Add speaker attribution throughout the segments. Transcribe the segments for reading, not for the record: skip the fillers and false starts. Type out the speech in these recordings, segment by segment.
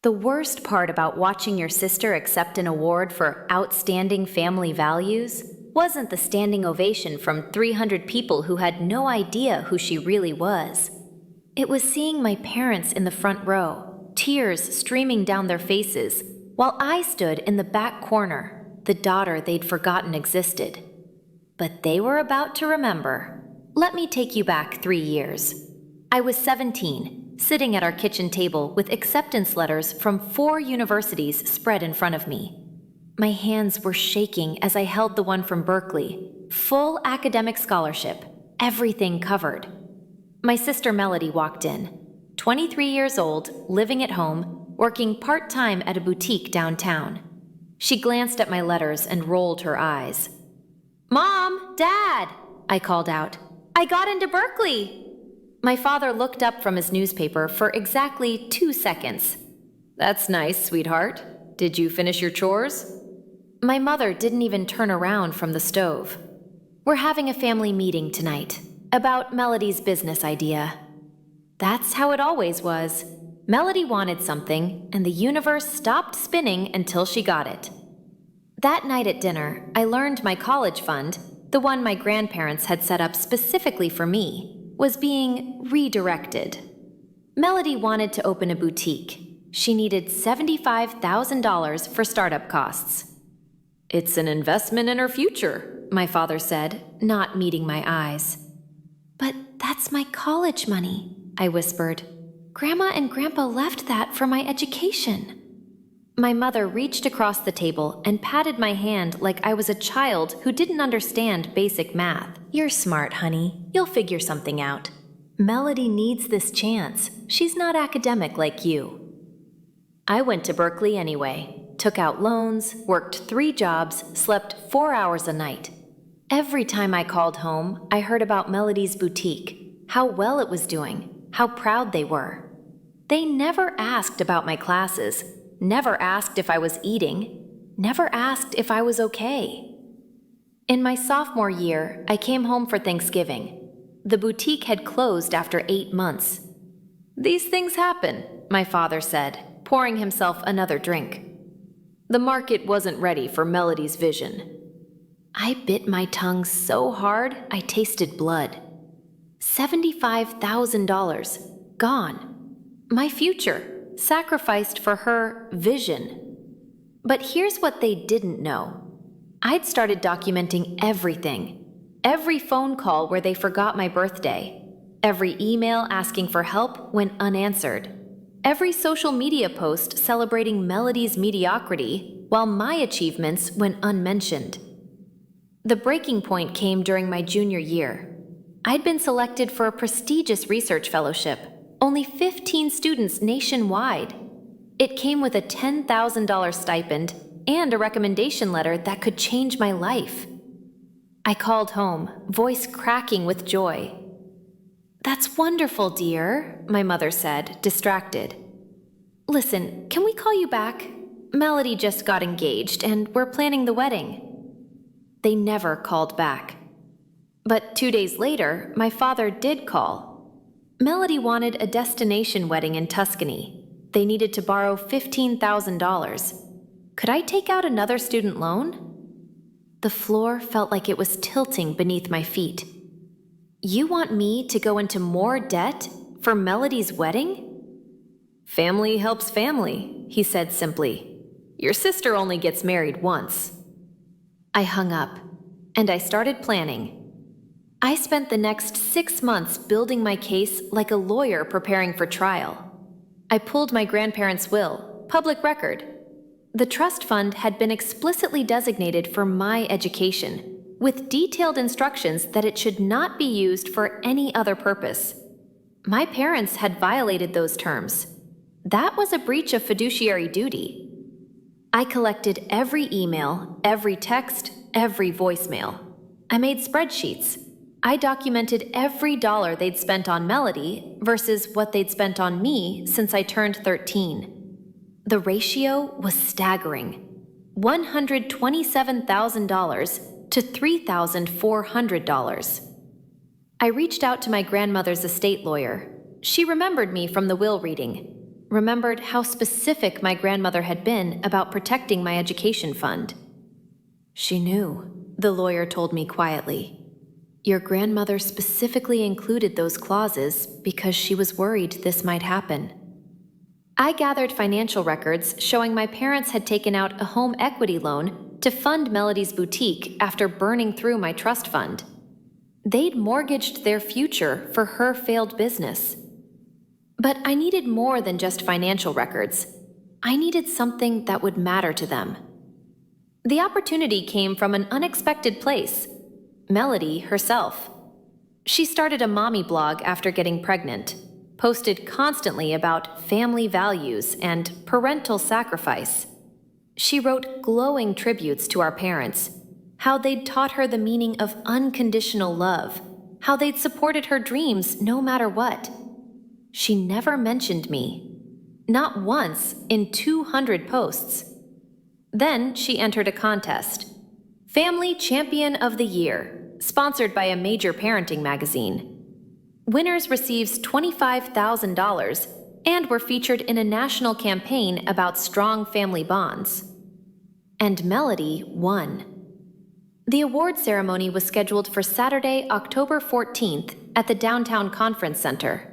Speaker 1: The worst part about watching your sister accept an award for outstanding family values wasn't the standing ovation from 300 people who had no idea who she really was. It was seeing my parents in the front row, tears streaming down their faces, while I stood in the back corner, the daughter they'd forgotten existed. But they were about to remember. Let me take you back 3 years. I was 17. Sitting at our kitchen table with acceptance letters from 4 universities spread in front of me. My hands were shaking as I held the one from Berkeley. Full academic scholarship, everything covered. My sister Melody walked in. 23 years old, living at home, working part-time at a boutique downtown. She glanced at my letters and rolled her eyes. "Mom! Dad!" I called out. "I got into Berkeley!" My father looked up from his newspaper for exactly 2 seconds. "That's nice, sweetheart. Did you finish your chores?" My mother didn't even turn around from the stove. "We're having a family meeting tonight about Melody's business idea." That's how it always was. Melody wanted something, and the universe stopped spinning until she got it. That night at dinner, I learned my college fund, the one my grandparents had set up specifically for me, was being redirected. Melody wanted to open a boutique. She needed $75,000 for startup costs. "It's an investment in her future," my father said, not meeting my eyes. "But that's my college money," I whispered. "Grandma and Grandpa left that for my education." My mother reached across the table and patted my hand like I was a child who didn't understand basic math. "You're smart, honey. You'll figure something out. Melody needs this chance. She's not academic like you." I went to Berkeley anyway, took out loans, worked 3 jobs, slept 4 hours a night. Every time I called home, I heard about Melody's boutique, how well it was doing, how proud they were. They never asked about my classes, never asked if I was eating, never asked if I was okay. In my sophomore year, I came home for Thanksgiving. The boutique had closed after 8 months. "These things happen," my father said, pouring himself another drink. "The market wasn't ready for Melody's vision." I bit my tongue so hard I tasted blood. $75,000, gone. My future, sacrificed for her vision. But here's what they didn't know. I'd started documenting everything. Every phone call where they forgot my birthday. Every email asking for help went unanswered. Every social media post celebrating Melody's mediocrity while my achievements went unmentioned. The breaking point came during my junior year. I'd been selected for a prestigious research fellowship, only 15 students nationwide. It came with a $10,000 stipend and a recommendation letter that could change my life. I called home, voice cracking with joy. "That's wonderful, dear," my mother said, distracted. "Listen, can we call you back? Melody just got engaged and we're planning the wedding." They never called back. But 2 days later, my father did call. Melody wanted a destination wedding in Tuscany. They needed to borrow $15,000. Could I take out another student loan? The floor felt like it was tilting beneath my feet. "You want me to go into more debt for Melody's wedding?" "Family helps family," he said simply. "Your sister only gets married once." I hung up, and I started planning. I spent the next 6 months building my case like a lawyer preparing for trial. I pulled my grandparents' will, public record. The trust fund had been explicitly designated for my education, with detailed instructions that it should not be used for any other purpose. My parents had violated those terms. That was a breach of fiduciary duty. I collected every email, every text, every voicemail. I made spreadsheets. I documented every dollar they'd spent on Melody versus what they'd spent on me since I turned 13. The ratio was staggering. $127,000 to $3,400. I reached out to my grandmother's estate lawyer. She remembered me from the will reading. remembered how specific my grandmother had been about protecting my education fund. She knew, the lawyer told me quietly. Your grandmother specifically included those clauses because she was worried this might happen. I gathered financial records showing my parents had taken out a home equity loan to fund Melody's boutique after burning through my trust fund. They'd mortgaged their future for her failed business. But I needed more than just financial records. I needed something that would matter to them. The opportunity came from an unexpected place: Melody herself. She started a mommy blog after getting pregnant, posted constantly about family values and parental sacrifice. She wrote glowing tributes to our parents, how they'd taught her the meaning of unconditional love, how they'd supported her dreams no matter what. She never mentioned me, not once in 200 posts. Then she entered a contest, Family Champion of the Year, sponsored by a major parenting magazine. Winners receives $25,000 and were featured in a national campaign about strong family bonds. And Melody won. The award ceremony was scheduled for Saturday, October 14th at the Downtown Conference Center.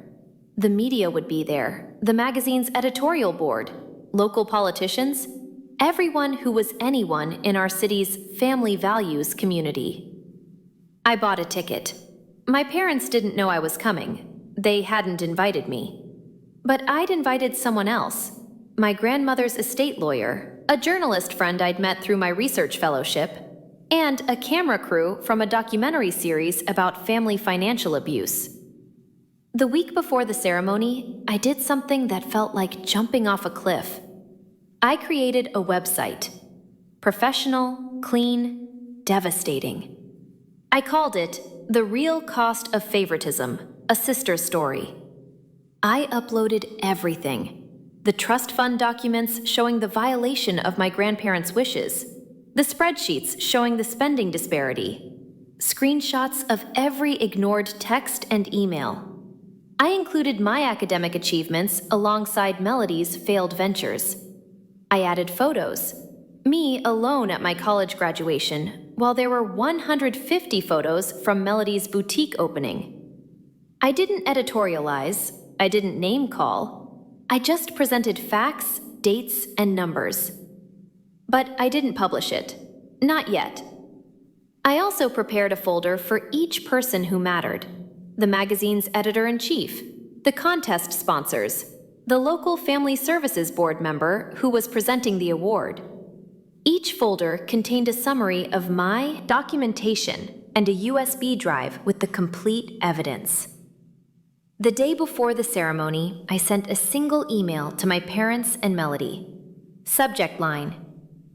Speaker 1: The media would be there, the magazine's editorial board, local politicians, everyone who was anyone in our city's family values community. I bought a ticket. My parents didn't know I was coming. They hadn't invited me. But I'd invited someone else, my grandmother's estate lawyer, a journalist friend I'd met through my research fellowship, and a camera crew from a documentary series about family financial abuse. The week before the ceremony, I did something that felt like jumping off a cliff. I created a website. Professional, clean, devastating. I called it The Real Cost of Favoritism, a Sister Story. I uploaded everything. The trust fund documents showing the violation of my grandparents' wishes, the spreadsheets showing the spending disparity, screenshots of every ignored text and email. I included my academic achievements alongside Melody's failed ventures. I added photos, me alone at my college graduation, while there were 150 photos from Melody's boutique opening. I didn't editorialize, I didn't name call, I just presented facts, dates, and numbers. But I didn't publish it. Not yet. I also prepared a folder for each person who mattered: the magazine's editor-in-chief, the contest sponsors, the local family services board member who was presenting the award. Each folder contained a summary of my documentation and a USB drive with the complete evidence. The day before the ceremony, I sent a single email to my parents and Melody. Subject line: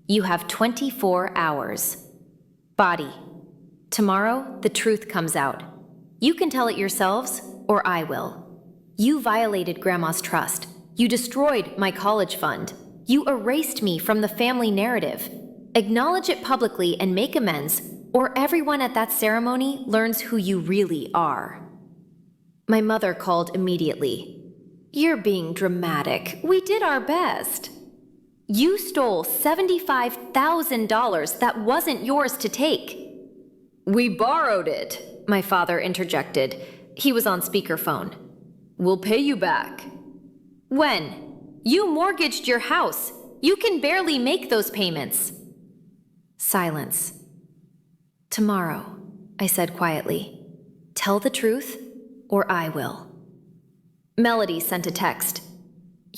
Speaker 1: You have 24 hours. Body: Tomorrow, the truth comes out. You can tell it yourselves, or I will. You violated Grandma's trust. You destroyed my college fund. You erased me from the family narrative. Acknowledge it publicly and make amends, or everyone at that ceremony learns who you really are. My mother called immediately. You're being dramatic. We did our best. You stole $75,000 that wasn't yours to take. We borrowed it, my father interjected. He was on speakerphone. We'll pay you back. When? You mortgaged your house. You can barely make those payments. Silence. Tomorrow, I said quietly. Tell the truth, or I will. Melody sent a text.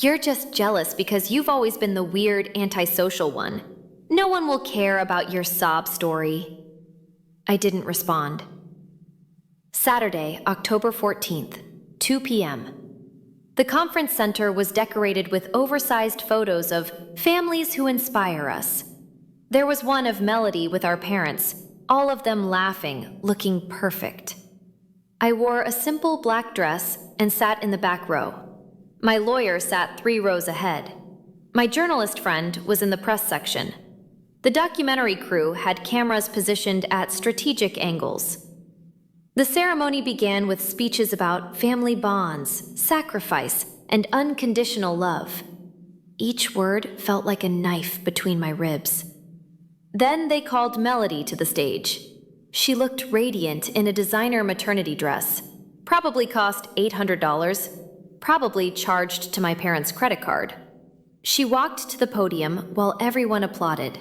Speaker 1: You're just jealous because you've always been the weird, antisocial one. No one will care about your sob story. I didn't respond. Saturday, October 14th, 2 p.m. The conference center was decorated with oversized photos of families who inspire us. There was one of Melody with our parents, all of them laughing, looking perfect. I wore a simple black dress and sat in the back row. My lawyer sat 3 rows ahead. My journalist friend was in the press section. The documentary crew had cameras positioned at strategic angles. The ceremony began with speeches about family bonds, sacrifice, and unconditional love. Each word felt like a knife between my ribs. Then they called Melody to the stage. She looked radiant in a designer maternity dress. Probably cost $800, probably charged to my parents' credit card. She walked to the podium while everyone applauded.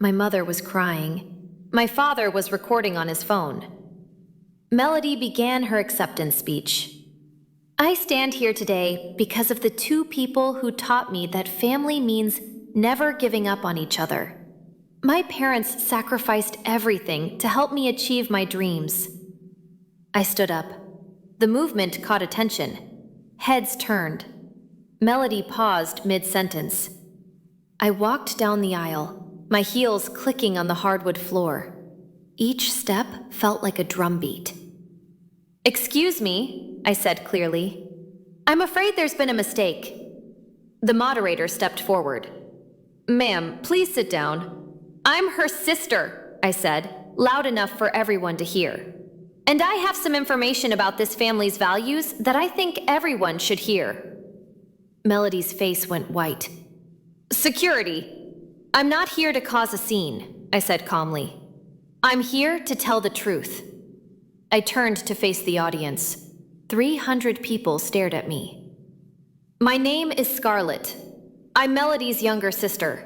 Speaker 1: My mother was crying. My father was recording on his phone. Melody began her acceptance speech. I stand here today because of the two people who taught me that family means never giving up on each other. My parents sacrificed everything to help me achieve my dreams. I stood up. The movement caught attention. Heads turned. Melody paused mid-sentence. I walked down the aisle, my heels clicking on the hardwood floor. Each step felt like a drumbeat. "Excuse me," I said clearly. "I'm afraid there's been a mistake." The moderator stepped forward. "Ma'am, please sit down." "I'm her sister," I said, loud enough for everyone to hear. "And I have some information about this family's values that I think everyone should hear." Melody's face went white. "Security. I'm not here to cause a scene," I said calmly. "I'm here to tell the truth." I turned to face the audience. 300 people stared at me. "My name is Scarlett. I'm Melody's younger sister.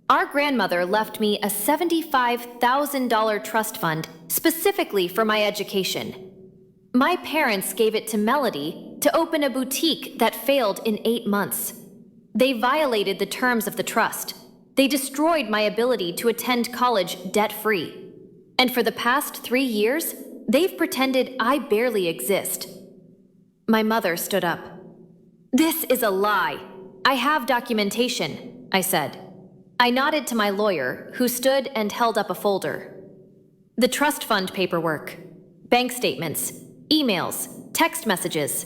Speaker 1: Our grandmother left me a $75,000 trust fund specifically for my education. My parents gave it to Melody to open a boutique that failed in 8 months. They violated the terms of the trust. They destroyed my ability to attend college debt-free. And for the past 3 years, they've pretended I barely exist." My mother stood up. "This is a lie. I have documentation," I said. I nodded to my lawyer, who stood and held up a folder. "The trust fund paperwork, bank statements, emails, text messages.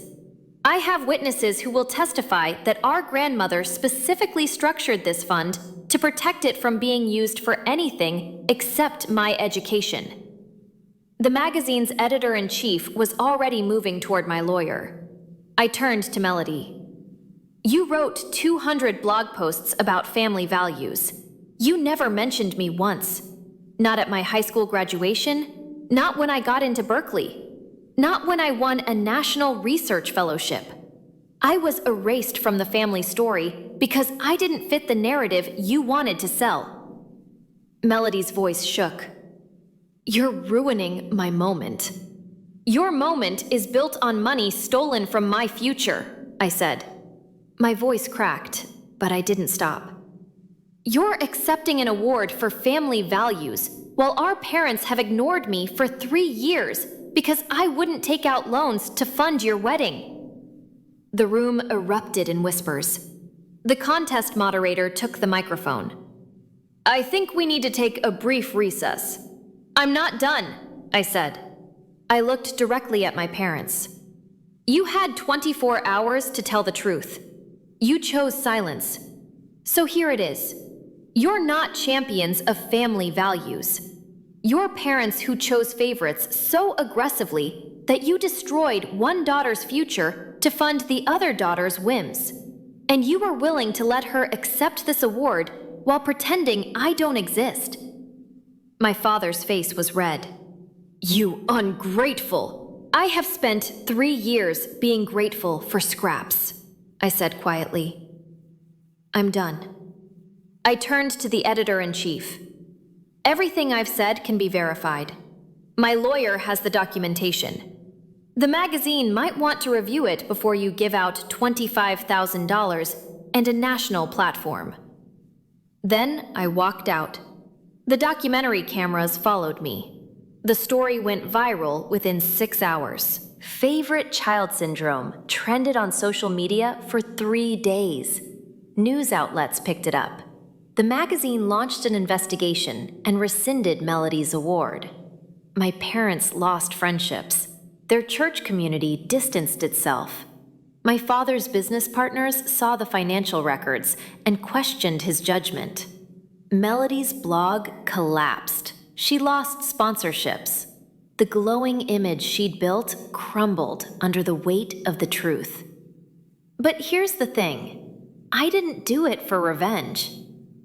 Speaker 1: I have witnesses who will testify that our grandmother specifically structured this fund to protect it from being used for anything except my education." The magazine's editor-in-chief was already moving toward my lawyer. I turned to Melody. "You wrote 200 blog posts about family values. You never mentioned me once. Not at my high school graduation, not when I got into Berkeley, not when I won a national research fellowship. I was erased from the family story because I didn't fit the narrative you wanted to sell." Melody's voice shook. "You're ruining my moment." "Your moment is built on money stolen from my future," I said. My voice cracked, but I didn't stop. "You're accepting an award for family values while our parents have ignored me for 3 years because I wouldn't take out loans to fund your wedding." The room erupted in whispers. The contest moderator took the microphone. "I think we need to take a brief recess." "I'm not done," I said. I looked directly at my parents. "You had 24 hours to tell the truth. You chose silence. So here it is. You're not champions of family values. You're parents who chose favorites so aggressively that you destroyed one daughter's future to fund the other daughter's whims. And you were willing to let her accept this award while pretending I don't exist." My father's face was red. "You ungrateful! I have spent 3 years being grateful for scraps," I said quietly. "I'm done." I turned to the editor-in-chief. "Everything I've said can be verified. My lawyer has the documentation. The magazine might want to review it before you give out $25,000 and a national platform." Then I walked out. The documentary cameras followed me. The story went viral within 6 hours. Favorite child syndrome trended on social media for 3 days. News outlets picked it up. The magazine launched an investigation and rescinded Melody's award. My parents lost friendships. Their church community distanced itself. My father's business partners saw the financial records and questioned his judgment. Melody's blog collapsed. She lost sponsorships. The glowing image she'd built crumbled under the weight of the truth. But here's the thing. I didn't do it for revenge.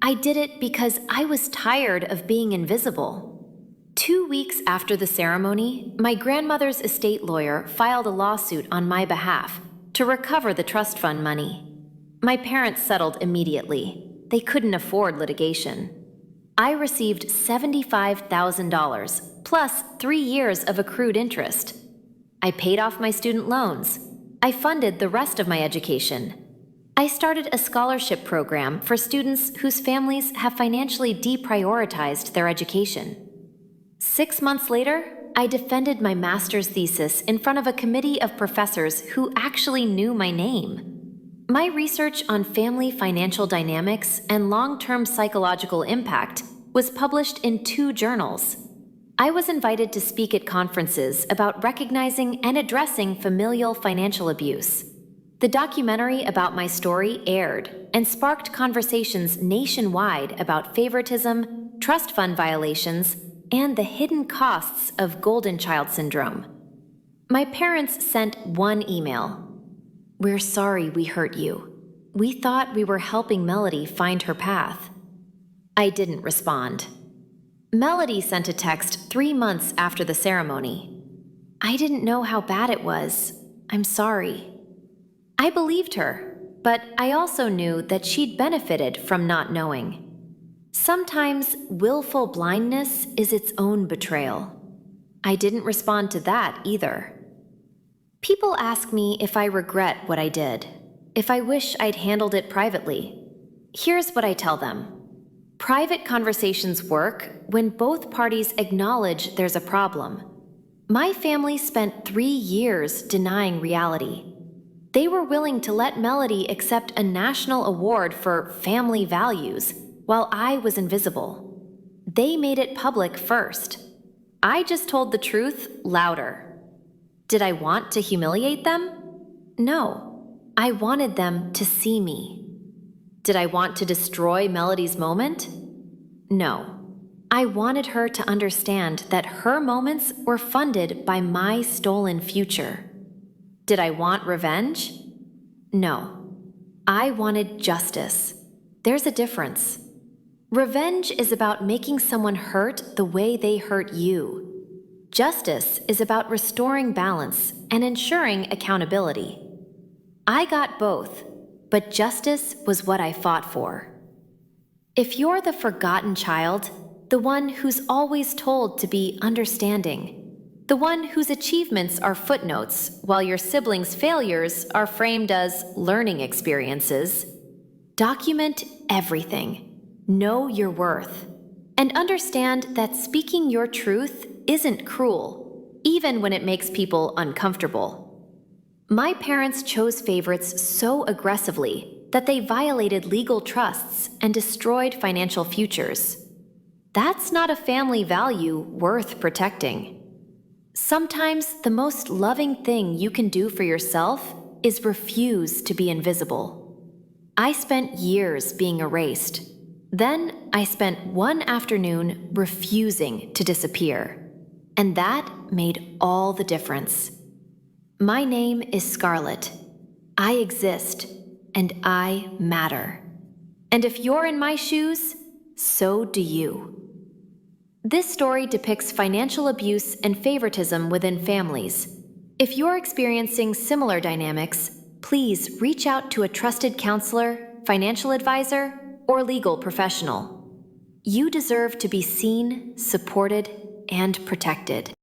Speaker 1: I did it because I was tired of being invisible. 2 weeks after the ceremony, my grandmother's estate lawyer filed a lawsuit on my behalf to recover the trust fund money. My parents settled immediately. They couldn't afford litigation. I received $75,000 plus 3 years of accrued interest. I paid off my student loans. I funded the rest of my education. I started a scholarship program for students whose families have financially deprioritized their education. 6 months later, I defended my master's thesis in front of a committee of professors who actually knew my name. My research on family financial dynamics and long-term psychological impact was published in 2 journals. I was invited to speak at conferences about recognizing and addressing familial financial abuse. The documentary about my story aired and sparked conversations nationwide about favoritism, trust fund violations, and the hidden costs of golden child syndrome. My parents sent one email. "We're sorry we hurt you. We thought we were helping Melody find her path." I didn't respond. Melody sent a text 3 months after the ceremony. "I didn't know how bad it was. I'm sorry." I believed her, but I also knew that she'd benefited from not knowing. Sometimes willful blindness is its own betrayal. I didn't respond to that either. People ask me if I regret what I did, if I wish I'd handled it privately. Here's what I tell them. Private conversations work when both parties acknowledge there's a problem. My family spent 3 years denying reality. They were willing to let Melody accept a national award for family values while I was invisible. They made it public first. I just told the truth louder. Did I want to humiliate them? No. I wanted them to see me. Did I want to destroy Melody's moment? No. I wanted her to understand that her moments were funded by my stolen future. Did I want revenge? No. I wanted justice. There's a difference. Revenge is about making someone hurt the way they hurt you. Justice is about restoring balance and ensuring accountability. I got both, but justice was what I fought for. If you're the forgotten child, the one who's always told to be understanding, the one whose achievements are footnotes while your siblings' failures are framed as learning experiences, document everything. Know your worth. And understand that speaking your truth isn't cruel, even when it makes people uncomfortable. My parents chose favorites so aggressively that they violated legal trusts and destroyed financial futures. That's not a family value worth protecting. Sometimes the most loving thing you can do for yourself is refuse to be invisible. I spent years being erased. Then I spent one afternoon refusing to disappear. And that made all the difference. My name is Scarlett. I exist, and I matter. And if you're in my shoes, so do you. This story depicts financial abuse and favoritism within families. If you're experiencing similar dynamics, please reach out to a trusted counselor, financial advisor, or legal professional. You deserve to be seen, supported, and protected.